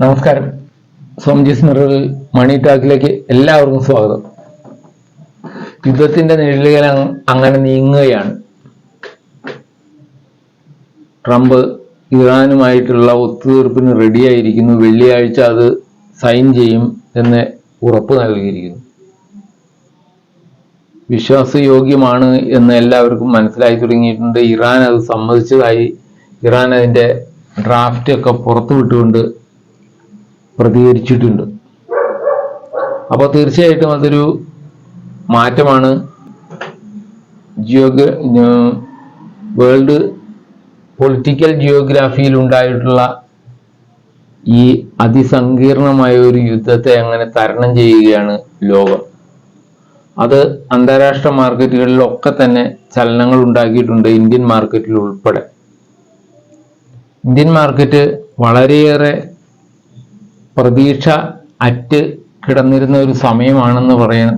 നമസ്കാരം. സോംജിസ് മിററിൽ മണി ടാക്കിലേക്ക് എല്ലാവർക്കും സ്വാഗതം. യുദ്ധത്തിന്റെ നിഴലുകൾ അങ്ങനെ നീങ്ങുകയാണ്. ട്രംപ് ഇറാനുമായിട്ടുള്ള ഒത്തുതീർപ്പിന് റെഡിയായിരിക്കുന്നു. വെള്ളിയാഴ്ച അത് സൈൻ ചെയ്യും എന്ന് ഉറപ്പ് നൽകിയിരിക്കുന്നു. വിശ്വാസയോഗ്യമാണ് എന്ന് എല്ലാവർക്കും മനസ്സിലായി തുടങ്ങിയിട്ടുണ്ട്. ഇറാൻ അത് സമ്മതിച്ചതായി ഇറാൻ അതിൻ്റെ ഡ്രാഫ്റ്റ് ഒക്കെ പുറത്തുവിട്ടുകൊണ്ട് പ്രതികരിച്ചിട്ടുണ്ട്. അപ്പോൾ തീർച്ചയായിട്ടും അതൊരു മാറ്റമാണ്. വേൾഡ് പൊളിറ്റിക്കൽ ജിയോഗ്രാഫിയിൽ ഉണ്ടായിട്ടുള്ള ഈ അതിസങ്കീർണമായ ഒരു യുദ്ധത്തെ അങ്ങനെ തരണം ചെയ്യുകയാണ് ലോകം. അത് അന്താരാഷ്ട്ര മാർക്കറ്റുകളിലൊക്കെ തന്നെ ചലനങ്ങൾ ഉണ്ടാക്കിയിട്ടുണ്ട്, ഇന്ത്യൻ മാർക്കറ്റിൽ ഉൾപ്പെടെ. ഇന്ത്യൻ മാർക്കറ്റ് വളരെയേറെ പ്രതീക്ഷ അറ്റ് കിടന്നിരുന്ന ഒരു സമയമാണെന്ന്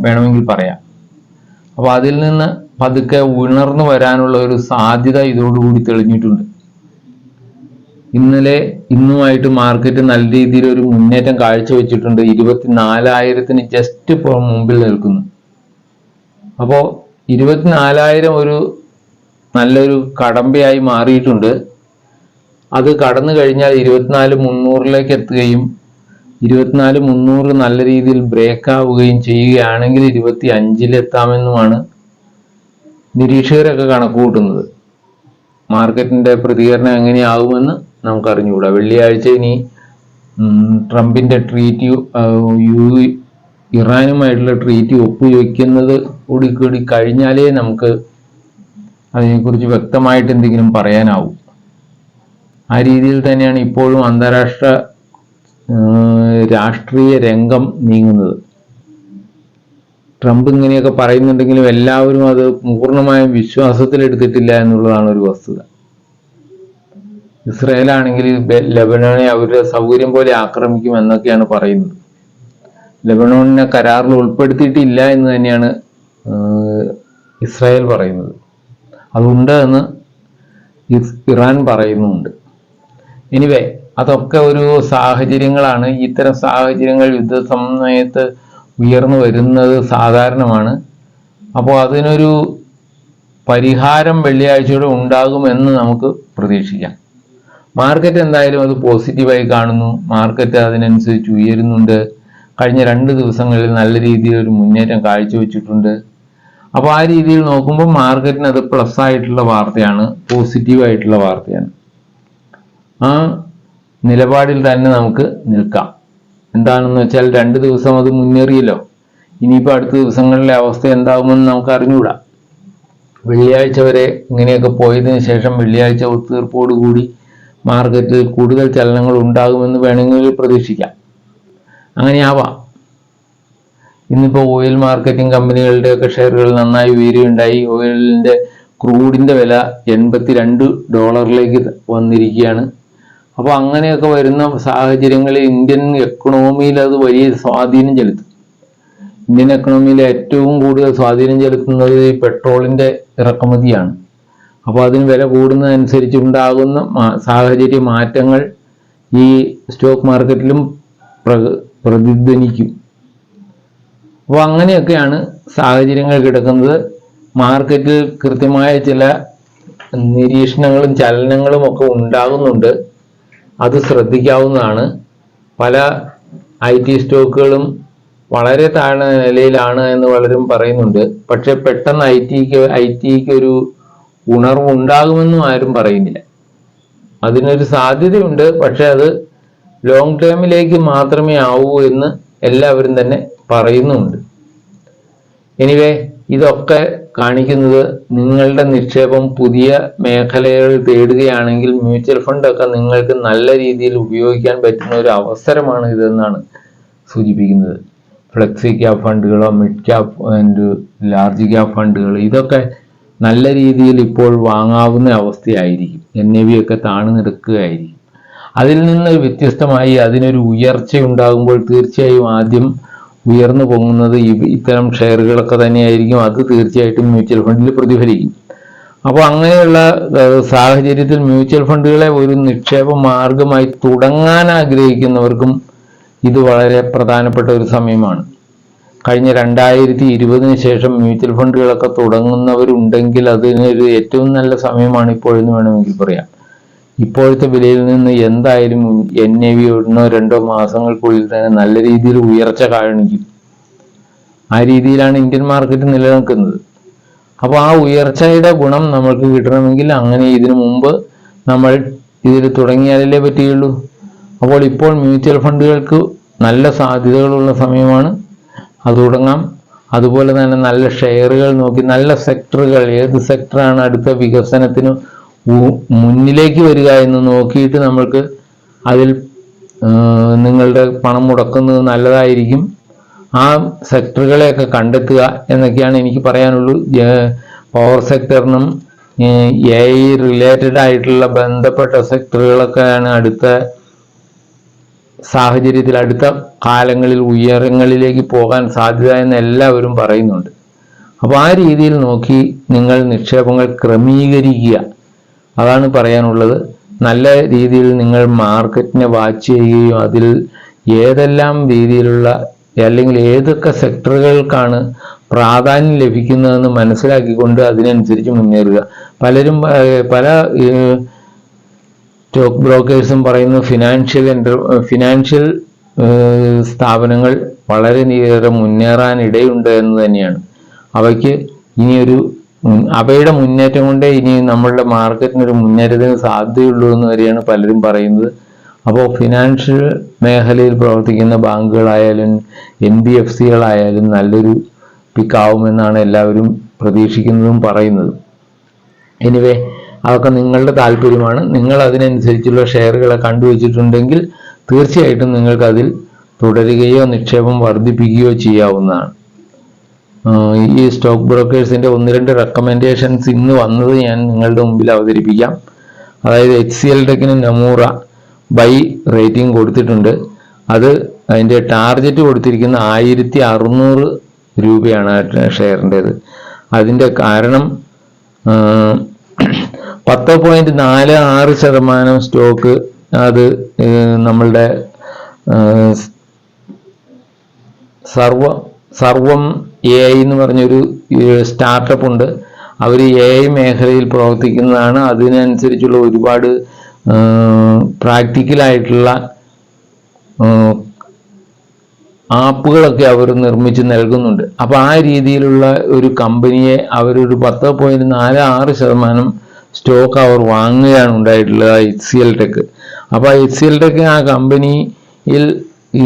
വേണമെങ്കിൽ പറയാം. അപ്പോൾ അതിൽ നിന്ന് പതുക്കെ ഉണർന്നു വരാനുള്ള ഒരു സാധ്യത ഇതോടുകൂടി തെളിഞ്ഞിട്ടുണ്ട്. ഇന്നുമായിട്ട് മാർക്കറ്റ് നല്ല രീതിയിൽ ഒരു മുന്നേറ്റം കാഴ്ചവെച്ചിട്ടുണ്ട്. 24,000 ജസ്റ്റ് മുമ്പിൽ നിൽക്കുന്നു. അപ്പോൾ 24,000 ഒരു നല്ലൊരു കടമ്പയായി മാറിയിട്ടുണ്ട്. അത് കടന്നു കഴിഞ്ഞാൽ 24,300 എത്തുകയും 24,300 നല്ല രീതിയിൽ ബ്രേക്ക് ആവുകയും ചെയ്യുകയാണെങ്കിൽ 25 എത്താമെന്നുമാണ് നിരീക്ഷകരൊക്കെ കണക്ക് കൂട്ടുന്നത്. മാർക്കറ്റിന്റെ പ്രതികരണം എങ്ങനെയാകുമെന്ന് നമുക്കറിഞ്ഞുകൂടാ. വെള്ളിയാഴ്ച ഇനി ട്രംപിന്റെ ട്രീറ്റ് ഇറാനുമായിട്ടുള്ള ട്രീറ്റ് ഒപ്പുവെക്കുന്നത് കൂടി കഴിഞ്ഞാലേ നമുക്ക് അതിനെക്കുറിച്ച് വ്യക്തമായിട്ട് എന്തെങ്കിലും പറയാനാവും. ആ രീതിയിൽ തന്നെയാണ് ഇപ്പോഴും അന്താരാഷ്ട്ര രാഷ്ട്രീയ രംഗം നീങ്ങുന്നത്. ട്രംപ് ഇങ്ങനെയൊക്കെ പറയുന്നുണ്ടെങ്കിലും എല്ലാവരും അത് പൂർണ്ണമായും വിശ്വാസത്തിലെടുത്തിട്ടില്ല എന്നുള്ളതാണ് ഒരു വസ്തുത. ഇസ്രായേലാണെങ്കിൽ ലെബനോനെ അവരുടെ സൗകര്യം പോലെ ആക്രമിക്കും എന്നൊക്കെയാണ് പറയുന്നത്. ലെബനോണിനെ കരാറിൽ ഉൾപ്പെടുത്തിയിട്ടില്ല എന്ന് തന്നെയാണ് ഇസ്രായേൽ പറയുന്നത്. അതുണ്ട് എന്ന് ഇറാൻ പറയുന്നുമുണ്ട്. എനിവേ, അതൊക്കെ ഒരു സാഹചര്യങ്ങളാണ്. ഇത്തരം സാഹചര്യങ്ങൾ യുദ്ധ സമയത്ത് ഉയർന്നു വരുന്നത് സാധാരണമാണ്. അപ്പോൾ അതിനൊരു പരിഹാരം വെള്ളിയാഴ്ചയോടെ ഉണ്ടാകുമെന്ന് നമുക്ക് പ്രതീക്ഷിക്കാം. മാർക്കറ്റ് എന്തായാലും അത് പോസിറ്റീവായി കാണുന്നു. മാർക്കറ്റ് അതിനനുസരിച്ച് ഉയരുന്നുണ്ട്. കഴിഞ്ഞ 2 ദിവസങ്ങളിൽ നല്ല രീതിയിൽ ഒരു മുന്നേറ്റം കാഴ്ചവെച്ചിട്ടുണ്ട്. അപ്പോൾ ആ രീതിയിൽ നോക്കുമ്പോൾ മാർക്കറ്റിന് അത് പ്ലസ് ആയിട്ടുള്ള വാർത്തയാണ്, പോസിറ്റീവായിട്ടുള്ള വാർത്തയാണ്. ആ നിലപാടിൽ തന്നെ നമുക്ക് നിൽക്കാം. എന്താണെന്ന് വെച്ചാൽ 2 ദിവസം അത് മുന്നേറിയല്ലോ. ഇനിയിപ്പോൾ അടുത്ത ദിവസങ്ങളിലെ അവസ്ഥ എന്താകുമെന്ന് നമുക്ക് അറിഞ്ഞുകൂടാ. വെള്ളിയാഴ്ച വരെ ഇങ്ങനെയൊക്കെ പോയതിനു ശേഷം വെള്ളിയാഴ്ച ഒത്തുതീർപ്പോടുകൂടി മാർക്കറ്റിൽ കൂടുതൽ ചലനങ്ങൾ ഉണ്ടാകുമെന്ന് വേണമെങ്കിൽ പ്രതീക്ഷിക്കാം. അങ്ങനെയാവാം. ഇന്നിപ്പോൾ ഓയിൽ മാർക്കറ്റിംഗ് കമ്പനികളുടെയൊക്കെ ഷെയറുകൾ നന്നായി ഉയരുകയുണ്ടായി. ഓയിലിന്റെ ക്രൂഡിന്റെ വില $82 വന്നിരിക്കുകയാണ്. അപ്പോൾ അങ്ങനെയൊക്കെ വരുന്ന സാഹചര്യങ്ങളിൽ ഇന്ത്യൻ എക്കണോമിയിൽ അത് വലിയ സ്വാധീനം ചെലുത്തും. ഇന്ത്യൻ എക്കണോമിയിൽ ഏറ്റവും കൂടുതൽ സ്വാധീനം ചെലുത്തുന്നത് ഈ പെട്രോളിന്റെ ഇറക്കുമതിയാണ്. അപ്പോൾ അതിന് വില കൂടുന്നതനുസരിച്ച് ഉണ്ടാകുന്ന സാഹചര്യ മാറ്റങ്ങൾ ഈ സ്റ്റോക്ക് മാർക്കറ്റിലും പ്രതിധ്വനിക്കും. അപ്പോൾ അങ്ങനെയൊക്കെയാണ് സാഹചര്യങ്ങൾ കിടക്കുന്നത്. മാർക്കറ്റിൽ കൃത്യമായ ചില നിരീക്ഷണങ്ങളും ചലനങ്ങളും ഒക്കെ ഉണ്ടാകുന്നുണ്ട്. അത് ശ്രദ്ധിക്കാവുന്നതാണ്. പല IT സ്റ്റോക്കുകളും വളരെ താഴ്ന്ന നിലയിലാണ് എന്ന് പലരും പറയുന്നുണ്ട്. പക്ഷെ പെട്ടെന്ന് ഐ.ടിക്ക് ഒരു ഉണർവുണ്ടാകുമെന്നും ആരും പറയുന്നില്ല. അതിനൊരു സാധ്യതയുണ്ട്, പക്ഷെ അത് ലോങ് ടേമിലേക്ക് മാത്രമേ ആവൂ എന്ന് എല്ലാവരും തന്നെ പറയുന്നുമുണ്ട്. എനിവേ, ഇതൊക്കെ കാണിക്കുന്നത് നിങ്ങളുടെ നിക്ഷേപം പുതിയ മേഖലകൾ തേടുകയാണെങ്കിൽ മ്യൂച്വൽ ഫണ്ടൊക്കെ നിങ്ങൾക്ക് നല്ല രീതിയിൽ ഉപയോഗിക്കാൻ പറ്റുന്ന ഒരു അവസരമാണ് ഇതെന്നാണ് സൂചിപ്പിക്കുന്നത്. ഫ്ലെക്സി ക്യാപ് ഫണ്ടുകളോ mid cap and large cap ഫണ്ടുകൾ ഇതൊക്കെ നല്ല രീതിയിൽ ഇപ്പോൾ വാങ്ങാവുന്ന അവസ്ഥയായിരിക്കും. NAV ഒക്കെ താഴ്ന്നു നിൽക്കുകയായിരിക്കും. അതിൽ നിന്ന് വ്യത്യസ്തമായി അതിനൊരു ഉയർച്ച ഉണ്ടാകുമ്പോൾ തീർച്ചയായും ആദ്യം ഉയർന്നു പൊങ്ങുന്നത് ഇത്തരം ഷെയറുകളൊക്കെ തന്നെയായിരിക്കും. അത് തീർച്ചയായിട്ടും മ്യൂച്വൽ ഫണ്ടിൽ പ്രതിഫലിക്കും. അപ്പോൾ അങ്ങനെയുള്ള സാഹചര്യത്തിൽ മ്യൂച്വൽ ഫണ്ടുകളെ ഒരു നിക്ഷേപ മാർഗമായി തുടങ്ങാൻ ആഗ്രഹിക്കുന്നവർക്കും ഇത് വളരെ പ്രധാനപ്പെട്ട ഒരു സമയമാണ്. കഴിഞ്ഞ 2020 ശേഷം മ്യൂച്വൽ ഫണ്ടുകളൊക്കെ തുടങ്ങുന്നവരുണ്ടെങ്കിൽ അതിനൊരു ഏറ്റവും നല്ല സമയമാണ് ഇപ്പോഴെന്ന് വേണമെങ്കിൽ പറയാം. ഇപ്പോഴത്തെ വിലയിൽ നിന്ന് എന്തായാലും NAV 1-2 മാസങ്ങൾക്കുള്ളിൽ തന്നെ നല്ല രീതിയിൽ ഉയർച്ച കാണിക്കും. ആ രീതിയിലാണ് ഇന്ത്യൻ മാർക്കറ്റ് നിലനിൽക്കുന്നത്. അപ്പോൾ ആ ഉയർച്ചയുടെ ഗുണം നമ്മൾക്ക് കിട്ടണമെങ്കിൽ അങ്ങനെ ഇതിനു മുമ്പ് നമ്മൾ ഇതിൽ തുടങ്ങിയാലേ പറ്റുകയുള്ളൂ. അപ്പോൾ ഇപ്പോൾ മ്യൂച്വൽ ഫണ്ടുകൾക്ക് നല്ല സാധ്യതകളുള്ള സമയമാണ്, അത് തുടങ്ങാം. അതുപോലെ തന്നെ നല്ല ഷെയറുകൾ നോക്കി, നല്ല സെക്ടറുകൾ, ഏത് സെക്ടറാണ് അടുത്ത വികസനത്തിന് മുന്നിലേക്ക് വരിക എന്ന് നോക്കിയിട്ട് നമ്മൾക്ക് അതിൽ നിങ്ങളുടെ പണം മുടക്കുന്നത് നല്ലതായിരിക്കും. ആ സെക്ടറുകളെയൊക്കെ കണ്ടെത്തുക എന്നൊക്കെയാണ് എനിക്ക് പറയാനുള്ളൂ. പവർ സെക്ടറിനും AI റിലേറ്റഡ് ആയിട്ടുള്ള ബന്ധപ്പെട്ട സെക്ടറുകളൊക്കെയാണ് അടുത്ത സാഹചര്യത്തിൽ അടുത്ത കാലങ്ങളിൽ ഉയരങ്ങളിലേക്ക് പോകാൻ സാധ്യത എന്ന് എല്ലാവരും പറയുന്നുണ്ട്. അപ്പോൾ ആ രീതിയിൽ നോക്കി നിങ്ങൾ നിക്ഷേപങ്ങൾ ക്രമീകരിക്കുക, അതാണ് പറയാനുള്ളത്. നല്ല രീതിയിൽ നിങ്ങൾ മാർക്കറ്റിനെ വാച്ച് ചെയ്യുകയും അതിൽ ഏതെല്ലാം രീതിയിലുള്ള അല്ലെങ്കിൽ ഏതൊക്കെ സെക്ടറുകൾക്കാണ് പ്രാധാന്യം ലഭിക്കുന്നതെന്ന് മനസ്സിലാക്കിക്കൊണ്ട് അതിനനുസരിച്ച് മുന്നേറുക. പല സ്റ്റോക്ക് ബ്രോക്കേഴ്സും പറയുന്നു ഫിനാൻഷ്യൽ സ്ഥാപനങ്ങൾ വളരെയേറെ മുന്നേറാൻ ഇടയുണ്ട് എന്ന് തന്നെയാണ്. അവയുടെ മുന്നേറ്റം കൊണ്ടേ ഇനി നമ്മളുടെ മാർക്കറ്റിനൊരു മുന്നേറ്റത്തിന് സാധ്യതയുള്ളൂ എന്ന് വരെയാണ് പലരും പറയുന്നത്. അപ്പോൾ ഫിനാൻഷ്യൽ മേഖലയിൽ പ്രവർത്തിക്കുന്ന ബാങ്കുകളായാലും NBFCകളായാലും നല്ലൊരു പിക്കാവുമെന്നാണ് എല്ലാവരും പ്രതീക്ഷിക്കുന്നതും പറയുന്നതും. എനിവേ, അതൊക്കെ നിങ്ങളുടെ താല്പര്യമാണ്. നിങ്ങൾ അതിനനുസരിച്ചുള്ള ഷെയറുകളെ കണ്ടുവച്ചിട്ടുണ്ടെങ്കിൽ തീർച്ചയായിട്ടും നിങ്ങൾക്ക് അതിൽ തുടരുകയോ നിക്ഷേപം വർദ്ധിപ്പിക്കുകയോ ചെയ്യാവുന്നതാണ്. ഈ സ്റ്റോക്ക് ബ്രോക്കേഴ്സിന്റെ 1-2 റെക്കമെൻഡേഷൻസ് ഇന്ന് വന്നത് ഞാൻ നിങ്ങളുടെ മുമ്പിൽ അവതരിപ്പിക്കാം. അതായത് HCL ടെക്കിന് നമൂറ ബൈ റേറ്റിംഗ് കൊടുത്തിട്ടുണ്ട്. അതിൻ്റെ ടാർഗറ്റ് കൊടുത്തിരിക്കുന്ന 1600 രൂപയാണ് ഷെയറിൻ്റെത്. അതിൻ്റെ കാരണം 10.46% സ്റ്റോക്ക് അത് നമ്മളുടെ സർവം AI എന്ന് പറഞ്ഞൊരു സ്റ്റാർട്ടപ്പ് ഉണ്ട്. അവർ AI മേഖലയിൽ പ്രവർത്തിക്കുന്നതാണ്. അതിനനുസരിച്ചുള്ള ഒരുപാട് പ്രാക്ടിക്കലായിട്ടുള്ള ആപ്പുകളൊക്കെ അവർ നിർമ്മിച്ച് നൽകുന്നുണ്ട്. അപ്പോൾ ആ രീതിയിലുള്ള ഒരു കമ്പനിയെ അവരൊരു 10.46% സ്റ്റോക്ക് അവർ വാങ്ങുകയാണ് ഉണ്ടായിട്ടുള്ളത്, HCL ടെക്ക്. അപ്പോൾ HCL ടെക്ക് ആ കമ്പനിയിൽ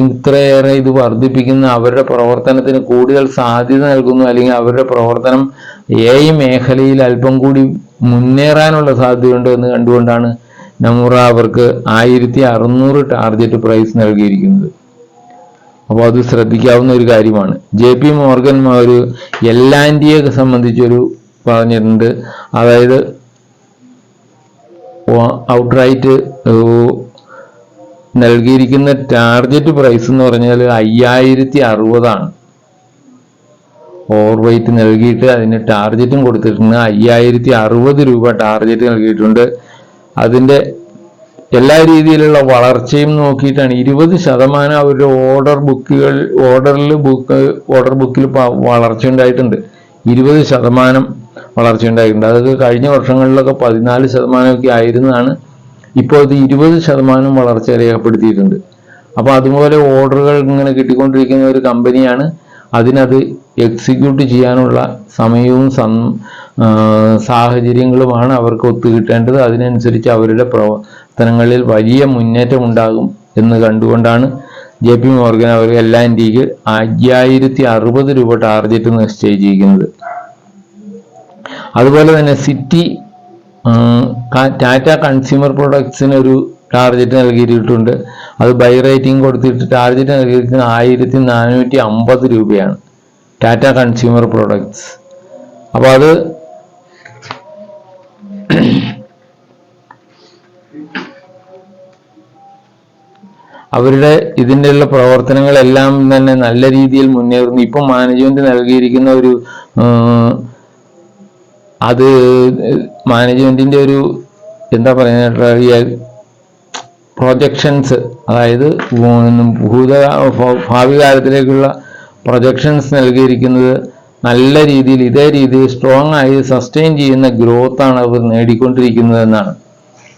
ഇത്രയേറെ ഇത് വർദ്ധിപ്പിക്കുന്ന അവരുടെ പ്രവർത്തനത്തിന് കൂടുതൽ സാധ്യത നൽകുന്നു, അല്ലെങ്കിൽ അവരുടെ പ്രവർത്തനം AI മേഖലയിൽ അല്പം കൂടി മുന്നേറാനുള്ള സാധ്യതയുണ്ട് എന്ന് കണ്ടുകൊണ്ടാണ് നമൂറ അവർക്ക് 1600 ടാർഗറ്റ് പ്രൈസ് നൽകിയിരിക്കുന്നത്. അപ്പോൾ അത് ശ്രദ്ധിക്കാവുന്ന ഒരു കാര്യമാണ്. JP മോർഗൻ ഒരു L&Tയെ സംബന്ധിച്ചൊരു പറഞ്ഞിട്ടുണ്ട്. അതായത് ഔട്ട്റൈറ്റ് നൽകിയിരിക്കുന്ന ടാർഗറ്റ് പ്രൈസ് എന്ന് പറഞ്ഞാൽ 5060 ഓവർ വെയിറ്റ് നൽകിയിട്ട് അതിന് ടാർഗറ്റും കൊടുത്തിട്ടുണ്ട്. 5060 രൂപ ടാർഗറ്റ് നൽകിയിട്ടുണ്ട്. അതിൻ്റെ എല്ലാ രീതിയിലുള്ള വളർച്ചയും നോക്കിയിട്ടാണ് 20% അവരുടെ ഓർഡർ ബുക്കിൽ വളർച്ച ഉണ്ടായിട്ടുണ്ട്. 20% വളർച്ച ഉണ്ടായിട്ടുണ്ട്. അതൊക്കെ കഴിഞ്ഞ വർഷങ്ങളിലൊക്കെ 14% ആയിരുന്നതാണ്. ഇപ്പോൾ ഇത് 20% വളർച്ച രേഖപ്പെടുത്തിയിട്ടുണ്ട്. അപ്പോൾ അതുപോലെ ഓർഡറുകൾ ഇങ്ങനെ കിട്ടിക്കൊണ്ടിരിക്കുന്ന ഒരു കമ്പനിയാണ്. അതിനത് എക്സിക്യൂട്ട് ചെയ്യാനുള്ള സമയവും സാഹചര്യങ്ങളുമാണ് അവർക്ക് ഒത്തുകിട്ടേണ്ടത്. അതിനനുസരിച്ച് അവരുടെ പ്രവർത്തനങ്ങളിൽ വലിയ മുന്നേറ്റം ഉണ്ടാകും എന്ന് കണ്ടുകൊണ്ടാണ് JP മോർഗൻ അവർ L&Tക്ക് 5060 രൂപ ടാർഗറ്റ് നിശ്ചയിച്ചിരിക്കുന്നത്. അതുപോലെ തന്നെ ടാറ്റ കൺസ്യൂമർ പ്രൊഡക്ട്സിന് ഒരു ടാർഗറ്റ് നൽകിയിട്ടുണ്ട്. അത് ബൈ റേറ്റിംഗ് കൊടുത്തിട്ട് ടാർഗറ്റ് നൽകിയിരിക്കുന്നത് 1450 രൂപയാണ് ടാറ്റ കൺസ്യൂമർ പ്രൊഡക്ട്സ്. അപ്പോൾ അത് അവരുടെ ഇതിൻ്റെയുള്ള പ്രവർത്തനങ്ങളെല്ലാം തന്നെ നല്ല രീതിയിൽ മുന്നേറുന്നു. ഇപ്പം മാനേജ്മെന്റ് നൽകിയിരിക്കുന്ന ഒരു അത് മാനേജ്മെന്റിന്റെ ഒരു എന്താ പറയുക പ്രൊജക്ഷൻസ്, അതായത് ഭാവി കാലത്തിലേക്കുള്ള പ്രൊജക്ഷൻസ് നൽകിയിരിക്കുന്നത് നല്ല രീതിയിൽ ഇതേ രീതിയിൽ സ്ട്രോങ് ആയി സസ്റ്റെയിൻ ചെയ്യുന്ന ഗ്രോത്താണ് അവർ നേടിക്കൊണ്ടിരിക്കുന്നത് എന്നാണ്.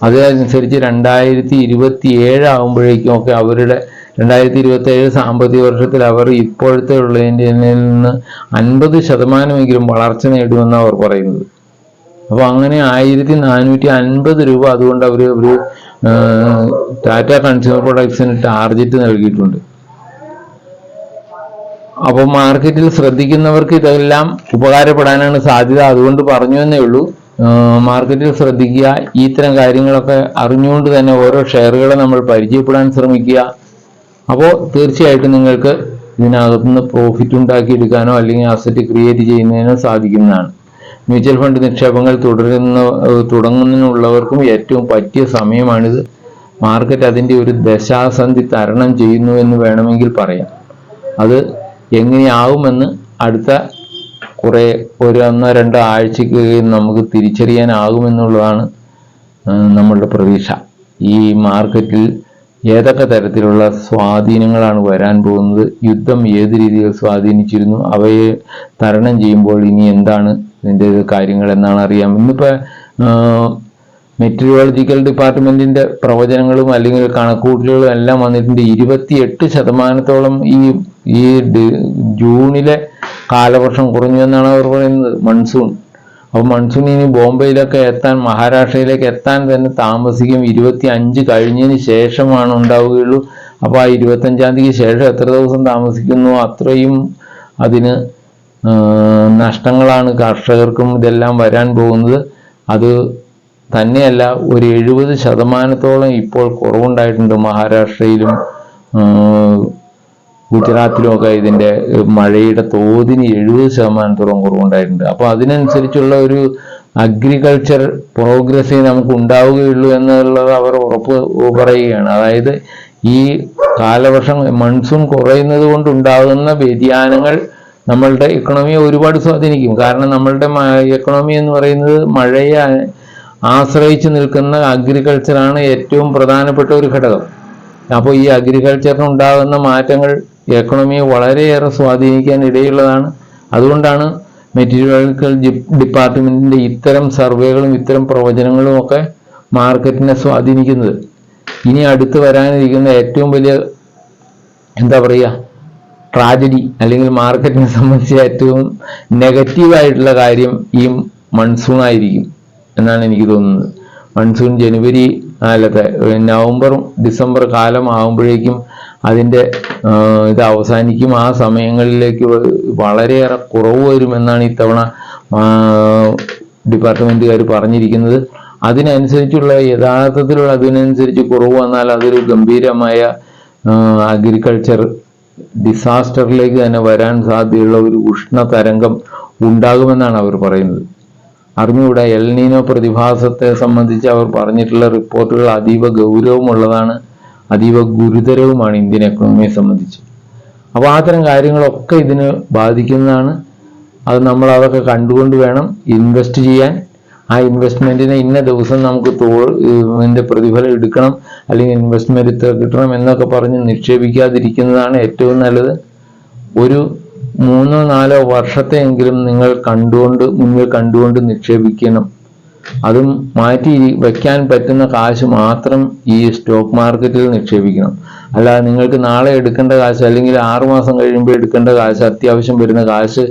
അതനുസരിച്ച് 2027 ആകുമ്പോഴേക്കും ഒക്കെ അവരുടെ 2027 സാമ്പത്തിക വർഷത്തിൽ അവർ ഇപ്പോഴത്തെ ഉള്ളതിൻ്റെ നിന്ന് 50% വളർച്ച നേടുമെന്ന് അവർ പറയുന്നത്. അപ്പോൾ അങ്ങനെ 1450 രൂപ അതുകൊണ്ട് അവർ ഒരു ടാറ്റ കൺസ്യൂമർ പ്രൊഡക്ട്സിന് ടാർഗറ്റ് നൽകിയിട്ടുണ്ട്. അപ്പോൾ മാർക്കറ്റിൽ ശ്രദ്ധിക്കുന്നവർക്ക് ഇതെല്ലാം ഉപകാരപ്പെടാനാണ് സാധ്യത. അതുകൊണ്ട് പറഞ്ഞു എന്നേ ഉള്ളൂ. മാർക്കറ്റിൽ ശ്രദ്ധിക്കുക, ഇത്തരം കാര്യങ്ങളൊക്കെ അറിഞ്ഞുകൊണ്ട് തന്നെ ഓരോ ഷെയറുകളെ നമ്മൾ പരിചയപ്പെടാൻ ശ്രമിക്കുക. അപ്പോൾ തീർച്ചയായിട്ടും നിങ്ങൾക്ക് ഇതിനകത്തുനിന്ന് പ്രോഫിറ്റ് ഉണ്ടാക്കിയെടുക്കാനോ അല്ലെങ്കിൽ അസറ്റ് ക്രിയേറ്റ് ചെയ്യുന്നതിനോ സാധിക്കുന്നതാണ്. മ്യൂച്വൽ ഫണ്ട് നിക്ഷേപങ്ങൾ തുടങ്ങുന്നതിനുള്ളവർക്കും ഏറ്റവും പറ്റിയ സമയമാണിത്. മാർക്കറ്റ് അതിൻ്റെ ഒരു ദശാസന്ധി തരണം ചെയ്യുന്നു എന്ന് വേണമെങ്കിൽ പറയാം. അത് എങ്ങനെയാവുമെന്ന് അടുത്ത ഒരു 1-2 ആഴ്ചക്ക് നമുക്ക് തിരിച്ചറിയാനാകുമെന്നുള്ളതാണ് നമ്മളുടെ പ്രതീക്ഷ. ഈ മാർക്കറ്റിൽ ഏതൊക്കെ തരത്തിലുള്ള സ്വാധീനങ്ങളാണ് വരാൻ പോകുന്നത്, യുദ്ധം ഏത് രീതിയിൽ സ്വാധീനിച്ചിരുന്നു, അവയെ തരണം ചെയ്യുമ്പോൾ ഇനി എന്താണ് ഇതിൻ്റെ കാര്യങ്ങൾ എന്നാണ് അറിയാം. ഇന്നിപ്പോൾ മെറ്റീരിയോളജിക്കൽ ഡിപ്പാർട്ട്മെന്റിന്റെ പ്രവചനങ്ങളും അല്ലെങ്കിൽ കണക്കുകൂട്ടലുകളും എല്ലാം വന്നിട്ടുണ്ട്. 28% ഈ ജൂണിലെ കാലവർഷം കുറഞ്ഞു എന്നാണ് അവർ പറയുന്നത്, മൺസൂൺ. അപ്പോൾ മൺസൂൺ ഇനി ബോംബെയിലൊക്കെ എത്താൻ, മഹാരാഷ്ട്രയിലേക്ക് എത്താൻ തന്നെ താമസിക്കും. 25 കഴിഞ്ഞതിന് ശേഷമാണ് ഉണ്ടാവുകയുള്ളൂ. അപ്പോൾ ആ 25-ാം തീയതിക്ക് ശേഷം എത്ര ദിവസം താമസിക്കുന്നു അത്രയും അതിന് നഷ്ടങ്ങളാണ് കർഷകർക്കും ഇതെല്ലാം വരാൻ പോകുന്നത്. അത് തന്നെയല്ല, ഒരു 70% ഇപ്പോൾ കുറവുണ്ടായിട്ടുണ്ട് മഹാരാഷ്ട്രയിലും ഗുജറാത്തിലുമൊക്കെ. ഇതിൻ്റെ മഴയുടെ തോതിന് 70% കുറവുണ്ടായിട്ടുണ്ട്. അപ്പോൾ അതിനനുസരിച്ചുള്ള ഒരു അഗ്രികൾച്ചർ പ്രോഗ്രസ് നമുക്ക് ഉണ്ടാവുകയുള്ളൂ എന്നുള്ളത് അവർ ഉറപ്പ് പറയുകയാണ്. അതായത് ഈ കാലവർഷം മൺസൂൺ കുറയുന്നത് കൊണ്ടുണ്ടാകുന്ന വ്യതിയാനങ്ങൾ നമ്മളുടെ എക്കണോമിയെ ഒരുപാട് സ്വാധീനിക്കും. കാരണം നമ്മളുടെ എക്കണോമി എന്ന് പറയുന്നത് മഴയെ ആശ്രയിച്ച് നിൽക്കുന്ന അഗ്രികൾച്ചറാണ് ഏറ്റവും പ്രധാനപ്പെട്ട ഒരു ഘടകം. അപ്പോൾ ഈ അഗ്രികൾച്ചറിനുണ്ടാകുന്ന മാറ്റങ്ങൾ എക്കണോമിയെ വളരെയേറെ സ്വാധീനിക്കാൻ ഇടയുള്ളതാണ്. അതുകൊണ്ടാണ് മെറ്റീരിയോളജിക്കൽ ഡിപ്പാർട്ട്മെന്റിന്റെ ഇത്തരം സർവേകളും ഇത്തരം പ്രവചനങ്ങളും ഒക്കെ മാർക്കറ്റിനെ സ്വാധീനിക്കുന്നത്. ഇനി അടുത്ത് വരാനിരിക്കുന്ന ഏറ്റവും വലിയ എന്താ പറയുക ട്രാജഡി, അല്ലെങ്കിൽ മാർക്കറ്റിനെ സംബന്ധിച്ച് ഏറ്റവും നെഗറ്റീവായിട്ടുള്ള കാര്യം ഈ മൺസൂൺ ആയിരിക്കും എന്നാണ് എനിക്ക് തോന്നുന്നത്. മൺസൂൺ നവംബർ ഡിസംബർ കാലം ആകുമ്പോഴേക്കും അതിൻ്റെ ഇത് അവസാനിക്കും. ആ സമയങ്ങളിലേക്ക് വളരെയേറെ കുറവ് വരുമെന്നാണ് ഇത്തവണ ഡിപ്പാർട്ട്മെന്റുകാർ പറഞ്ഞിരിക്കുന്നത്. അതിനനുസരിച്ചുള്ള യഥാർത്ഥത്തിലുള്ള അതിനനുസരിച്ച് കുറവ് വന്നാൽ അതൊരു ഗംഭീരമായ അഗ്രികൾച്ചർ ഡിസാസ്റ്ററിലേക്ക് തന്നെ വരാൻ സാധ്യതയുള്ള ഒരു ഉഷ്ണതരംഗം ഉണ്ടാകുമെന്നാണ് അവർ പറയുന്നത്. അറിഞ്ഞുകൂടാ, എൽനീനോ പ്രതിഭാസത്തെ സംബന്ധിച്ച് അവർ പറഞ്ഞിട്ടുള്ള റിപ്പോർട്ടുകൾ അതീവ ഗൗരവമുള്ളതാണ്, അതീവ ഗുരുതരവുമാണ് ഇന്ത്യൻ എക്കണോമിയെ സംബന്ധിച്ച്. അപ്പോൾ അത്തരം കാര്യങ്ങളൊക്കെ ഇതിന് ബാധിക്കുന്നതാണ്. അത് നമ്മൾ അതൊക്കെ കണ്ടുകൊണ്ട് വേണം ഇൻവെസ്റ്റ് ചെയ്യാൻ. ആ ഇൻവെസ്റ്റ്മെന്റിന് ഇന്ന ദിവസം നമുക്ക് ഇതിന്റെ പ്രതിഫലം എടുക്കണം, അല്ലെങ്കിൽ ഇൻവെസ്റ്റ്മെന്റ് ഇത്ര കിട്ടണം എന്നൊക്കെ പറഞ്ഞ് നിക്ഷേപിക്കാതിരിക്കുന്നതാണ് ഏറ്റവും നല്ലത്. ഒരു 3-4 വർഷത്തെയെങ്കിലും നിങ്ങൾ മുന്നിൽ കണ്ടുകൊണ്ട് നിക്ഷേപിക്കണം. അതും മാറ്റി വെക്കാൻ പറ്റുന്ന കാശ് മാത്രം ഈ സ്റ്റോക്ക് മാർക്കറ്റിൽ നിക്ഷേപിക്കണം. അല്ലാതെ നിങ്ങൾക്ക് നാളെ എടുക്കേണ്ട കാശ്, അല്ലെങ്കിൽ 6 മാസം കഴിയുമ്പോൾ എടുക്കേണ്ട കാശ്, അത്യാവശ്യം വരുന്ന കാശ്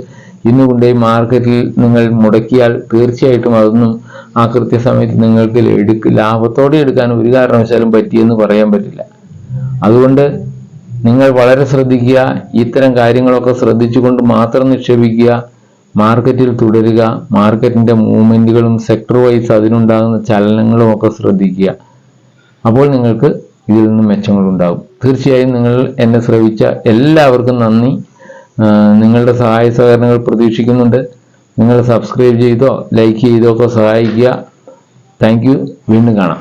ഇന്ന് കൊണ്ടുപോയി മാർക്കറ്റിൽ നിങ്ങൾ മുടക്കിയാൽ തീർച്ചയായിട്ടും അതൊന്നും ആ കൃത്യസമയത്ത് നിങ്ങൾക്ക് ലാഭത്തോടെ എടുക്കാൻ ഒരു കാരണവശാലും പറ്റിയെന്ന് പറയാൻ പറ്റില്ല. അതുകൊണ്ട് നിങ്ങൾ വളരെ ശ്രദ്ധിക്കുക. ഇത്തരം കാര്യങ്ങളൊക്കെ ശ്രദ്ധിച്ചുകൊണ്ട് മാത്രം നിക്ഷേപിക്കുക, മാർക്കറ്റിൽ തുടരുക, മാർക്കറ്റിന്റെ മൂവ്മെന്റുകളും സെക്ടർ വൈസ് അതിനുണ്ടാകുന്ന ചലനങ്ങളും ഒക്കെ ശ്രദ്ധിക്കുക. അപ്പോൾ നിങ്ങൾക്ക് ഇതിൽ നിന്ന് മെച്ചങ്ങളുണ്ടാകും. തീർച്ചയായും നിങ്ങൾ എന്നെ ശ്രവിച്ച എല്ലാവർക്കും നന്ദി. നിങ്ങളുടെ സഹായ സഹകരണങ്ങൾ പ്രതീക്ഷിക്കുന്നുണ്ട്. നിങ്ങൾ സബ്സ്ക്രൈബ് ചെയ്തോ ലൈക്ക് ചെയ്തോ ഒക്കെ സഹായിക്കുക. Thank you. വീണ്ടും കാണാം.